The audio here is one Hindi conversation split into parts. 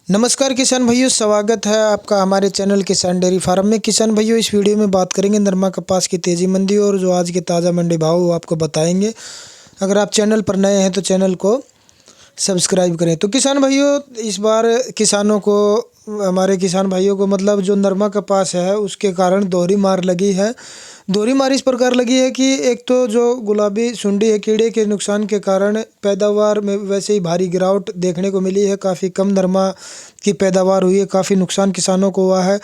नमस्कार किसान भाइयों, स्वागत है आपका हमारे चैनल किसान डेयरी फार्म में। किसान भाइयों, इस वीडियो में बात करेंगे नरमा कपास की तेज़ी मंडी और जो आज के ताज़ा मंडी भाव वो आपको बताएंगे। अगर आप चैनल पर नए हैं तो चैनल को सब्सक्राइब करें। तो किसान भाइयों, इस बार किसानों को, हमारे किसान भाइयों को मतलब जो नरमा कपास है उसके कारण दोहरी मार लगी है। दोहरी मार इस प्रकार लगी है कि एक तो जो गुलाबी सुंडी है, कीड़े के नुकसान के कारण पैदावार में वैसे ही भारी गिरावट देखने को मिली है। काफ़ी कम नरमा की पैदावार हुई है, काफ़ी नुकसान किसानों को हुआ है।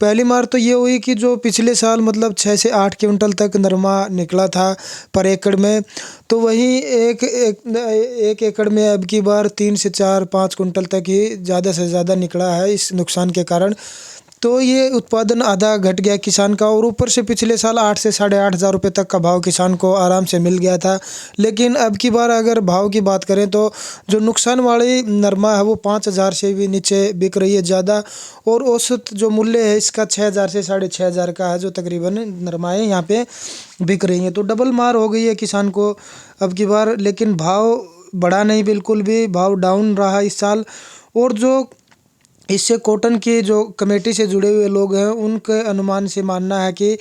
पहली मार तो ये हुई कि जो पिछले साल मतलब 6 से 8 क्विंटल तक नरमा निकला था पर एकड़ में, तो वहीं एक एकड़ में अब की बार 3 से 4-5 कुंटल तक ही ज़्यादा से ज़्यादा निकला है इस नुकसान के कारण। तो ये उत्पादन आधा घट गया किसान का, और ऊपर से पिछले साल 8 से 8,500 रुपये तक का भाव किसान को आराम से मिल गया था। लेकिन अब की बार अगर भाव की बात करें तो जो नुकसान वाली नरमा है वो 5,000 से भी नीचे बिक रही है ज़्यादा, और औसत जो मूल्य है इसका 6,000 से 6,500 का है, जो तकरीबन नरमाएँ यहाँ पे बिक रही हैं। तो डबल मार हो गई है किसान को अब की बार। लेकिन भाव बढ़ा नहीं, बिल्कुल भी भाव डाउन रहा इस साल। और जो इससे कॉटन की जो कमेटी से जुड़े हुए लोग हैं उनके अनुमान से मानना है कि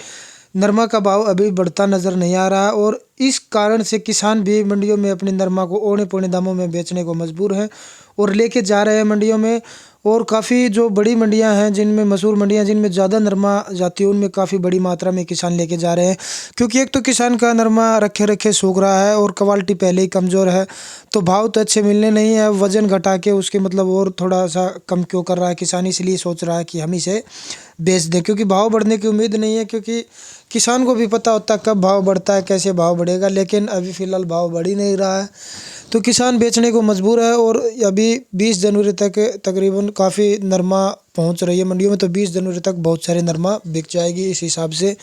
नरमा का भाव अभी बढ़ता नज़र नहीं आ रहा, और इस कारण से किसान भी मंडियों में अपनी नरमा को औने पौने दामों में बेचने को मजबूर हैं और लेके जा रहे हैं मंडियों में। और काफ़ी जो बड़ी मंडियां हैं, जिनमें मशहूर मंडियां जिनमें ज़्यादा नरमा जाती है, उनमें काफ़ी बड़ी मात्रा में किसान लेके जा रहे हैं। क्योंकि एक तो किसान का नरमा रखे रखे सूख रहा है और क्वालिटी पहले ही कमज़ोर है, तो भाव तो अच्छे मिलने नहीं है। वज़न घटा के उसके मतलब और थोड़ा सा कम क्यों कर रहा है किसान, इसलिए सोच रहा है कि हम इसे बेच दें, क्योंकि भाव बढ़ने की उम्मीद नहीं है। क्योंकि किसान को भी पता होता है कब भाव बढ़ता है, कैसे भाव बढ़ेगा, लेकिन अभी फ़िलहाल भाव बढ़ ही नहीं रहा है, तो किसान बेचने को मजबूर है। और अभी 20 जनवरी तक तकरीबन काफ़ी नरमा पहुंच रही है मंडियों में, तो 20 जनवरी तक बहुत सारे नरमा बिक जाएगी इस हिसाब से,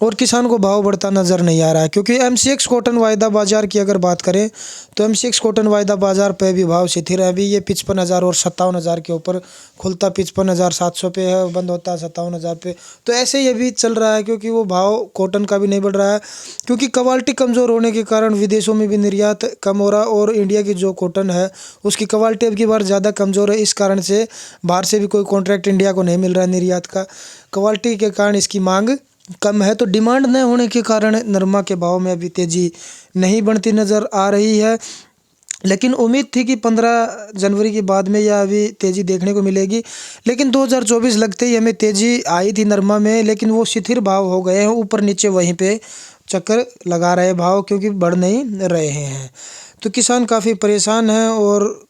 और किसान को भाव बढ़ता नज़र नहीं आ रहा है। क्योंकि MCX कॉटन वायदा बाज़ार की अगर बात करें तो MCX कॉटन वायदा बाज़ार पे भी भाव स्थिर है। अभी ये 55,000 और 57,000 के ऊपर खुलता 55,700 पे है, बंद होता है 57,000 पे। तो ऐसे ही अभी चल रहा है, क्योंकि वो भाव कॉटन का भी नहीं बढ़ रहा है, क्योंकि क्वालिटी कमज़ोर होने के कारण विदेशों में भी निर्यात कम हो रहा है, और इंडिया की जो कॉटन है उसकी क्वालिटी अब की बार ज़्यादा कमज़ोर है। इस कारण से बाहर से भी कोई कॉन्ट्रैक्ट इंडिया को नहीं मिल रहा है निर्यात का, क्वालिटी के कारण इसकी मांग कम है। तो डिमांड न होने के कारण नरमा के भाव में अभी तेज़ी नहीं बढ़ती नज़र आ रही है। लेकिन उम्मीद थी कि 15 जनवरी के बाद में यह अभी तेज़ी देखने को मिलेगी, लेकिन 2024 लगते ही हमें तेज़ी आई थी नरमा में, लेकिन वो शिथिर भाव हो गए हैं, ऊपर नीचे वहीं पे चक्कर लगा रहे भाव, क्योंकि बढ़ नहीं रहे हैं। तो किसान काफ़ी परेशान हैं, और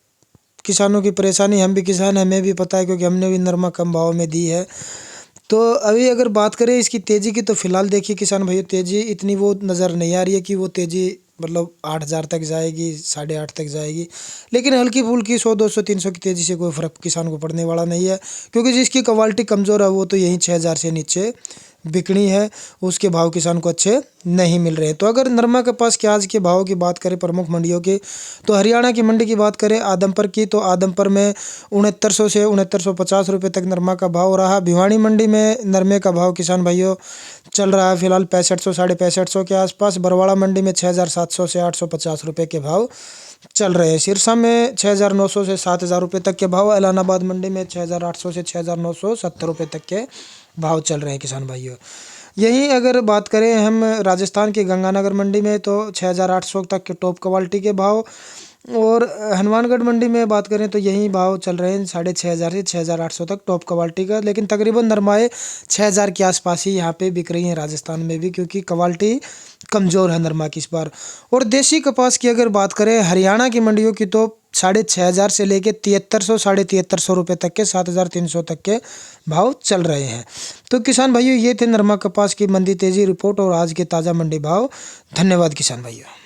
किसानों की परेशानी हम भी किसान हैं, हमें भी पता है, क्योंकि हमने भी नरमा कम भाव में दी है। तो अभी अगर बात करें इसकी तेज़ी की, तो फ़िलहाल देखिए किसान भाइयों, तेज़ी इतनी वो नज़र नहीं आ रही है कि वो तेज़ी मतलब 8,000 तक जाएगी, 8,500 तक जाएगी। लेकिन हल्की फुल्की 100, 200, 300 की तेज़ी से कोई फ़र्क किसान को पड़ने वाला नहीं है, क्योंकि जिसकी क्वालिटी कमज़ोर है वो तो यहीं 6,000 से नीचे बिकनी है, उसके भाव किसान को अच्छे नहीं मिल रहे। तो अगर नरमा कपास के आज के भाव की बात करें प्रमुख मंडियों की, तो हरियाणा की मंडी की बात करें आदमपुर की, तो आदमपुर में 6900 से 6950 रुपये तक नरमा का भाव रहा। भिवानी मंडी में नरमे का भाव किसान भाइयों चल रहा है फिलहाल 6500 6550 के आसपास। बरवाड़ा मंडी में 6,700 से 850 रुपये के भाव चल रहे हैं। सिरसा में 6,900 से 7,000 रुपये तक के भाव। एलानाबाद मंडी में 6,800 से 6,970 रुपये तक के भाव चल रहे हैं किसान भाइयों। यहीं अगर बात करें हम राजस्थान की गंगानगर मंडी में, तो 6,800 तक के टॉप क्वालिटी के भाव, और हनुमानगढ़ मंडी में बात करें तो यही भाव चल रहे हैं 6,500 से 6,800 तक टॉप क्वालिटी का। लेकिन तकरीबन नरमाए 6,000 के आसपास ही यहाँ पे बिक रही हैं राजस्थान में भी, क्योंकि क्वालिटी कमज़ोर है नरमा की इस बार। और देसी कपास की अगर बात करें हरियाणा की मंडियों की, तो 6,500 से लेके 7,300 7,350 रुपये तक के 7,300 तक के भाव चल रहे हैं। तो किसान भाइयों, ये थे नरमा कपास की मंडी तेज़ी रिपोर्ट और आज के ताज़ा मंडी भाव। धन्यवाद किसान भाइयों।